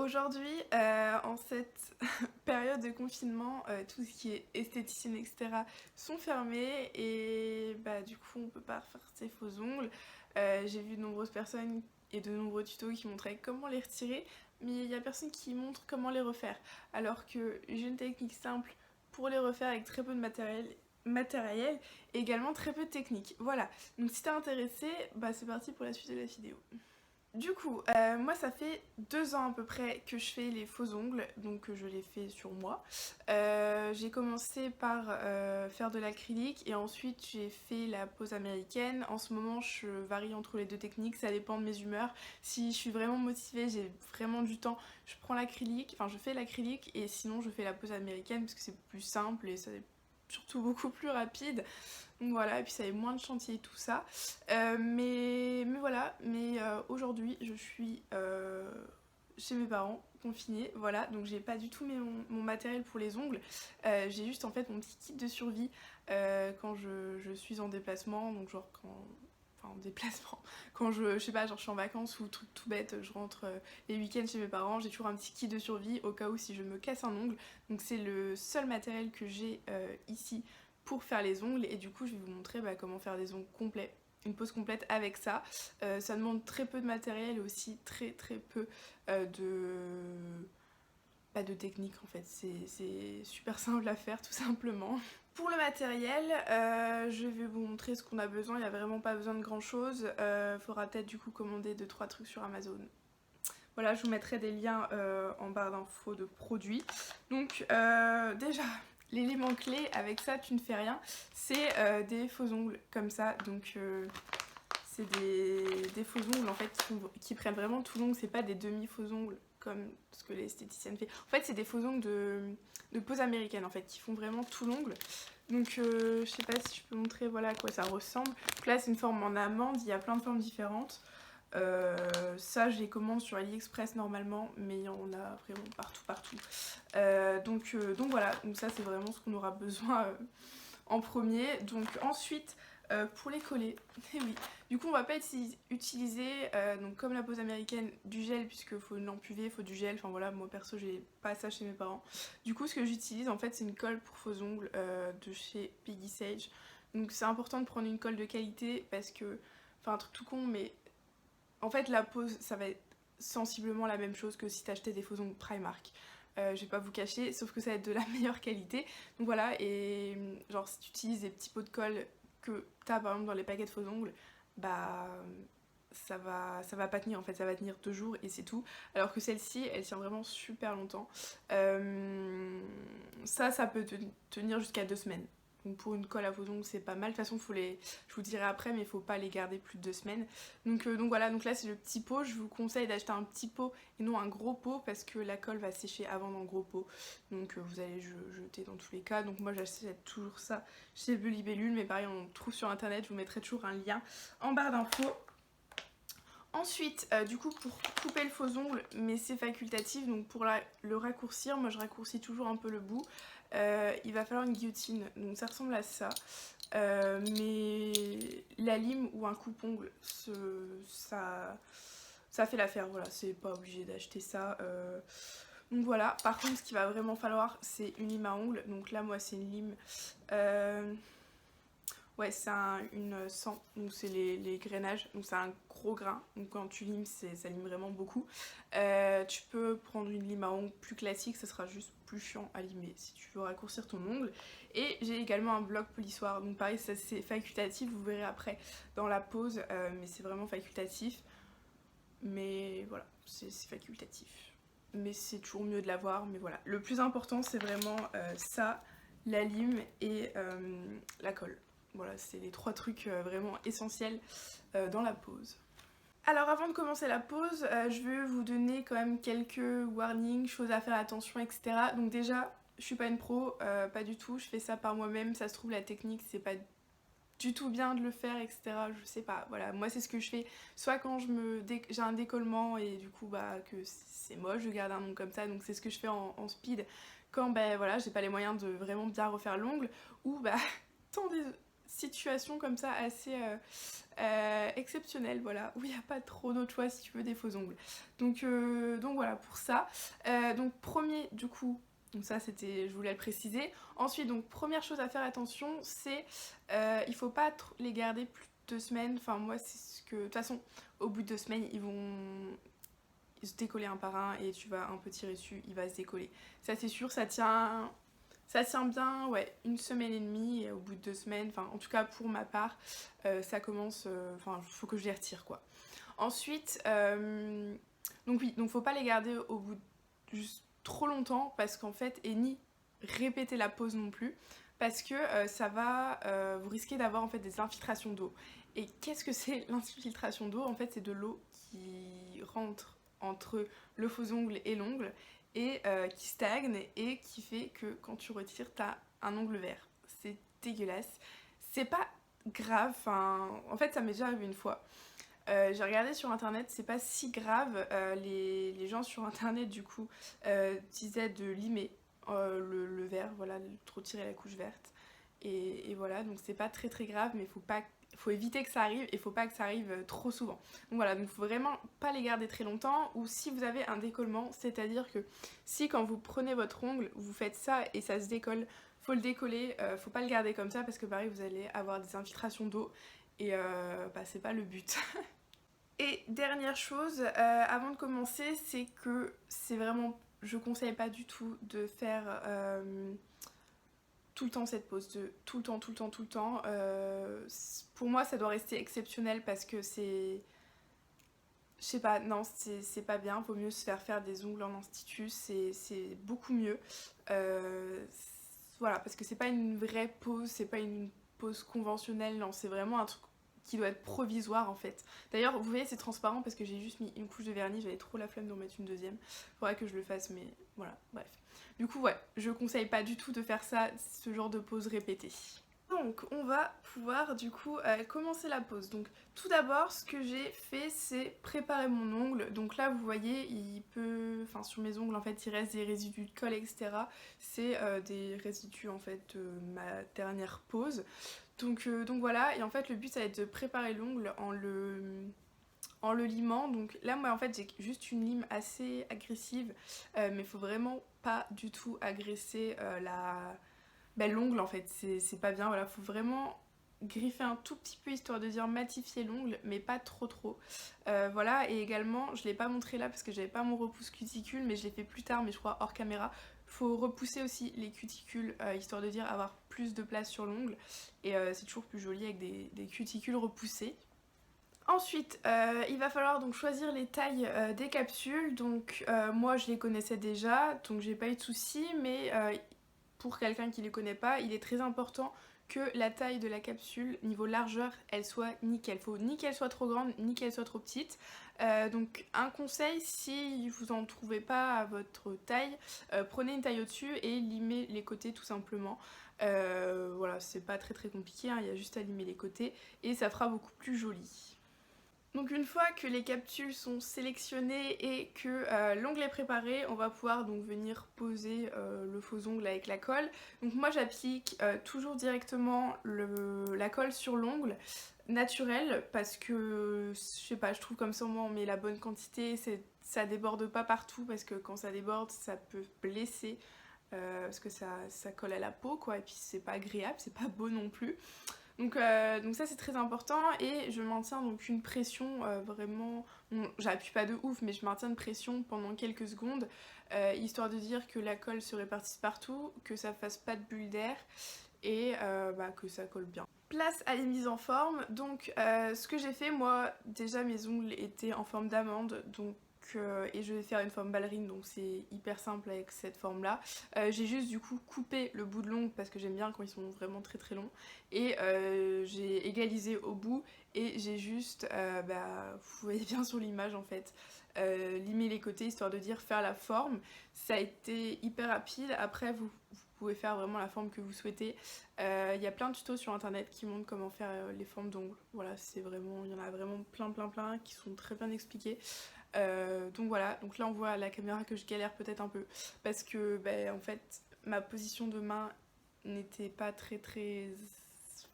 Aujourd'hui, en cette période de confinement, tout ce qui est esthéticienne, etc. sont fermés et bah du coup on peut pas faire ses faux ongles. J'ai vu de nombreuses personnes et de nombreux tutos qui montraient comment les retirer, mais il y a personne qui montre comment les refaire. Alors que j'ai une technique simple pour les refaire avec très peu de matériel et également très peu de technique. Voilà, donc si t'es intéressé, bah c'est parti pour la suite de la vidéo. Du coup, moi ça fait 2 ans à peu près que je fais les faux ongles, donc je les fais sur moi. J'ai commencé par faire de l'acrylique et ensuite j'ai fait la pose américaine. En ce moment je varie entre les deux techniques, ça dépend de mes humeurs. Si je suis vraiment motivée, j'ai vraiment du temps, je prends l'acrylique, enfin je fais l'acrylique et sinon je fais la pose américaine parce que c'est plus simple et c'est surtout beaucoup plus rapide. Donc voilà, et puis ça avait moins de chantier et tout ça. Mais voilà, aujourd'hui je suis chez mes parents, confinée, voilà, donc j'ai pas du tout mon matériel pour les ongles. J'ai juste en fait mon petit kit de survie quand je suis en déplacement, donc genre quand... Enfin, en déplacement. Quand je sais pas, genre je suis en vacances ou truc tout bête, je rentre les week-ends chez mes parents, j'ai toujours un petit kit de survie au cas où si je me casse un ongle. Donc c'est le seul matériel que j'ai ici pour faire les ongles et du coup je vais vous montrer comment faire des ongles complets, une pose complète avec ça. Ça demande très peu de matériel et aussi très peu de technique en fait, c'est super simple à faire tout simplement. Pour le matériel, je vais vous montrer ce qu'on a besoin, il n'y a vraiment pas besoin de grand chose, faudra peut-être du coup commander 2-3 trucs sur Amazon. Voilà, je vous mettrai des liens en barre d'infos de produits. Donc déjà, l'élément clé, avec ça tu ne fais rien, c'est des faux ongles comme ça. Donc c'est des faux ongles en fait qui prennent vraiment tout l'ongle, c'est pas des demi-faux ongles comme ce que l'esthéticienne fait. En fait c'est des faux ongles de pose américaine en fait, qui font vraiment tout l'ongle. Donc je sais pas si je peux montrer voilà à quoi ça ressemble. Donc là c'est une forme en amande, il y a plein de formes différentes. Ça je les commande sur AliExpress normalement, mais il y en a vraiment partout. Donc voilà, donc ça c'est vraiment ce qu'on aura besoin en premier. Donc ensuite pour les coller, et oui, du coup on va pas utiliser donc comme la pose américaine du gel puisque faut une lampe UV, faut du gel, enfin voilà, moi perso j'ai pas ça chez mes parents. Du coup ce que j'utilise en fait c'est une colle pour faux ongles de chez Peggy Sage. Donc c'est important de prendre une colle de qualité parce que, enfin un truc tout con mais en fait la pose ça va être sensiblement la même chose que si t'achetais des faux ongles Primark. Je vais pas vous cacher, sauf que ça va être de la meilleure qualité. Donc voilà, et genre si tu utilises des petits pots de colle que t'as par exemple dans les paquets de faux ongles, bah ça va pas tenir en fait, ça va tenir 2 jours et c'est tout. Alors que celle-ci, elle tient vraiment super longtemps. Ça peut tenir jusqu'à 2 semaines. Donc pour une colle à faux ongles c'est pas mal. De toute façon je vous dirai après, mais il faut pas les garder plus de 2 semaines. Donc voilà, donc là c'est le petit pot. Je vous conseille d'acheter un petit pot et non un gros pot parce que la colle va sécher avant dans le gros pot. Donc vous allez jeter dans tous les cas. Donc moi j'achète toujours ça chez Belibellule, mais pareil on trouve sur internet. Je vous mettrai toujours un lien en barre d'infos. Ensuite, du coup, pour couper le faux ongle, mais c'est facultatif, donc pour le raccourcir, moi je raccourcis toujours un peu le bout, il va falloir une guillotine, donc ça ressemble à ça. Mais la lime ou un coupe-ongle, ça fait l'affaire, voilà, c'est pas obligé d'acheter ça. Donc voilà, par contre ce qu'il va vraiment falloir c'est une lime à ongles, donc là moi c'est une lime... Ouais, c'est une 100, donc c'est les grainages, donc c'est un gros grain, donc quand tu limes, ça lime vraiment beaucoup. Tu peux prendre une lime à ongles plus classique, ça sera juste plus chiant à limer si tu veux raccourcir ton ongle. Et j'ai également un bloc polissoir, donc pareil, ça c'est facultatif, vous verrez après dans la pause, mais c'est vraiment facultatif. Mais voilà, c'est facultatif. Mais c'est toujours mieux de l'avoir, mais voilà. Le plus important, c'est vraiment ça, la lime et la colle. Voilà, c'est les 3 trucs vraiment essentiels dans la pose. Alors avant de commencer la pose, je vais vous donner quand même quelques warnings, choses à faire attention, etc. Donc déjà, je suis pas une pro, pas du tout, je fais ça par moi-même, ça se trouve la technique c'est pas du tout bien de le faire, etc. Je sais pas, voilà, moi c'est ce que je fais, soit quand j'ai un décollement et du coup que c'est moche, je garde un ongle comme ça, donc c'est ce que je fais en speed, quand voilà, j'ai pas les moyens de vraiment bien refaire l'ongle, ou situation comme ça assez exceptionnelle, voilà, où il n'y a pas trop d'autre choix si tu veux des faux ongles. Donc voilà pour ça. Donc premier du coup, donc ça c'était, je voulais le préciser. Ensuite donc première chose à faire attention, c'est il faut pas les garder plus de 2 semaines. Enfin moi c'est ce que, de toute façon au bout de 2 semaines ils vont se décoller un par un et tu vas un peu tirer dessus, il va se décoller. Ça c'est sûr, ça tient bien, ouais, 1 semaine et demie, et au bout de 2 semaines, enfin en tout cas pour ma part, ça commence, enfin faut que je les retire quoi. Ensuite, donc oui, donc faut pas les garder au bout de juste trop longtemps parce qu'en fait, et ni répéter la pose non plus, parce que ça va, vous risquez d'avoir en fait des infiltrations d'eau. Et qu'est-ce que c'est l'infiltration d'eau? En fait c'est de l'eau qui rentre entre le faux ongle et l'ongle et qui stagne et qui fait que quand tu retires t'as un ongle vert. C'est dégueulasse. C'est pas grave, enfin en fait ça m'est déjà arrivé une fois. J'ai regardé sur internet, c'est pas si grave. Les gens sur internet du coup disaient de limer le vert, voilà, de retirer la couche verte. Et voilà, donc c'est pas très très grave, mais faut éviter que ça arrive et faut pas que ça arrive trop souvent. Donc voilà, donc faut vraiment pas les garder très longtemps, ou si vous avez un décollement, c'est-à-dire que si quand vous prenez votre ongle, vous faites ça et ça se décolle, faut le décoller, faut pas le garder comme ça parce que pareil vous allez avoir des infiltrations d'eau et bah, c'est pas le but. Et dernière chose, avant de commencer, c'est que c'est vraiment, je conseille pas du tout de faire tout le temps cette pose, de tout le temps. Pour moi ça doit rester exceptionnel parce que c'est, je sais pas, non c'est pas bien, vaut mieux se faire des ongles en institut, c'est beaucoup mieux. Voilà, parce que c'est pas une vraie pose, c'est pas une pose conventionnelle, non, c'est vraiment un truc qui doit être provisoire en fait. D'ailleurs, vous voyez, c'est transparent parce que j'ai juste mis une couche de vernis, j'avais trop la flemme d'en mettre une deuxième. Faudrait que je le fasse, mais voilà, bref. Du coup, ouais, je conseille pas du tout de faire ça, ce genre de pose répétée. Donc on va pouvoir du coup commencer la pose. Donc tout d'abord ce que j'ai fait c'est préparer mon ongle. Donc là vous voyez enfin sur mes ongles en fait il reste des résidus de colle etc. C'est des résidus en fait de ma dernière pose. Donc voilà, et en fait le but ça va être de préparer l'ongle en le limant. Donc là moi en fait j'ai juste une lime assez agressive, mais il faut vraiment pas du tout agresser l'ongle en fait, c'est pas bien, voilà, faut vraiment griffer un tout petit peu histoire de dire matifier l'ongle, mais pas trop. Voilà, et également, je l'ai pas montré là parce que j'avais pas mon repousse cuticule, mais je l'ai fait plus tard, mais je crois hors caméra. Faut repousser aussi les cuticules, histoire de dire avoir plus de place sur l'ongle, et c'est toujours plus joli avec des cuticules repoussées. Ensuite, il va falloir donc choisir les tailles des capsules. Donc moi je les connaissais déjà, donc j'ai pas eu de soucis, mais pour quelqu'un qui les connaît pas, il est très important que la taille de la capsule, niveau largeur, elle soit nickel. Faut ni qu'elle soit trop grande, ni qu'elle soit trop petite. Donc un conseil, si vous en trouvez pas à votre taille, prenez une taille au-dessus et limez les côtés tout simplement. Voilà, c'est pas très compliqué, hein, il y a juste à limer les côtés et ça fera beaucoup plus joli. Donc une fois que les capsules sont sélectionnées et que l'ongle est préparé, on va pouvoir donc venir poser le faux ongle avec la colle. Donc moi j'applique toujours directement la colle sur l'ongle naturel parce que je sais pas, je trouve comme ça au moins on met la bonne quantité, ça déborde pas partout parce que quand ça déborde ça peut blesser parce que ça colle à la peau quoi, et puis c'est pas agréable, c'est pas beau non plus. Donc ça c'est très important et je maintiens donc une pression vraiment, bon, j'appuie pas de ouf mais je maintiens une pression pendant quelques secondes histoire de dire que la colle se répartisse partout, que ça fasse pas de bulles d'air et que ça colle bien. Place à les mises en forme, donc ce que j'ai fait moi, déjà mes ongles étaient en forme d'amande donc et je vais faire une forme ballerine donc c'est hyper simple avec cette forme là. J'ai juste du coup coupé le bout de l'ongle parce que j'aime bien quand ils sont vraiment très longs et j'ai égalisé au bout et j'ai juste, vous voyez bien sur l'image en fait, limé les côtés histoire de dire faire la forme. Ça a été hyper rapide, après vous pouvez faire vraiment la forme que vous souhaitez. Il y a plein de tutos sur internet qui montrent comment faire les formes d'ongles. Voilà, c'est vraiment, il y en a vraiment plein qui sont très bien expliqués. Donc voilà, donc là on voit à la caméra que je galère peut-être un peu parce que en fait ma position de main n'était pas très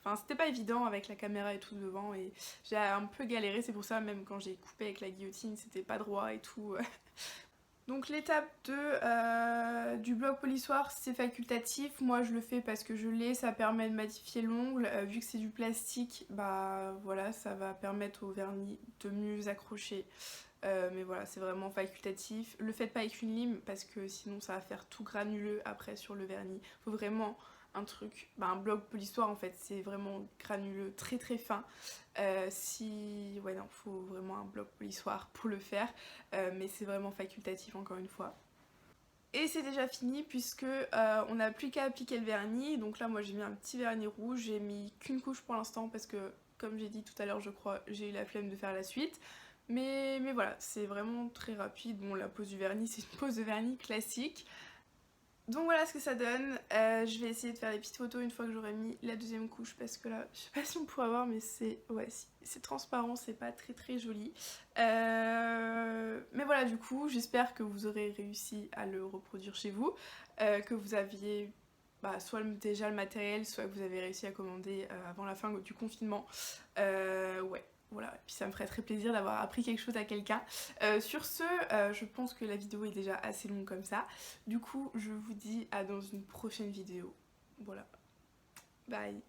enfin c'était pas évident avec la caméra et tout devant et j'ai un peu galéré, c'est pour ça même quand j'ai coupé avec la guillotine c'était pas droit et tout. Donc l'étape 2 du bloc polissoir c'est facultatif, moi je le fais parce que je l'ai, ça permet de matifier l'ongle, vu que c'est du plastique, bah voilà ça va permettre au vernis de mieux accrocher. Mais voilà c'est vraiment facultatif, le faites pas avec une lime parce que sinon ça va faire tout granuleux après sur le vernis, faut vraiment un truc, bah un bloc polissoir en fait c'est vraiment granuleux très très fin. Ouais non faut vraiment un bloc polissoir pour le faire, mais c'est vraiment facultatif encore une fois. Et c'est déjà fini puisque on n'a plus qu'à appliquer le vernis, donc là moi j'ai mis un petit vernis rouge, j'ai mis qu'une couche pour l'instant parce que comme j'ai dit tout à l'heure je crois j'ai eu la flemme de faire la suite. Mais voilà, c'est vraiment très rapide. Bon, la pose du vernis, c'est une pose de vernis classique. Donc voilà ce que ça donne. Je vais essayer de faire des petites photos une fois que j'aurai mis la deuxième couche parce que là, je sais pas si on pourra voir, mais c'est ouais, c'est transparent, c'est pas très très joli. Mais voilà, du coup, j'espère que vous aurez réussi à le reproduire chez vous, que vous aviez soit déjà le matériel, soit que vous avez réussi à commander avant la fin du confinement. Ouais. Voilà, et puis ça me ferait très plaisir d'avoir appris quelque chose à quelqu'un. Sur ce, je pense que la vidéo est déjà assez longue comme ça. Du coup, je vous dis à dans une prochaine vidéo. Voilà. Bye.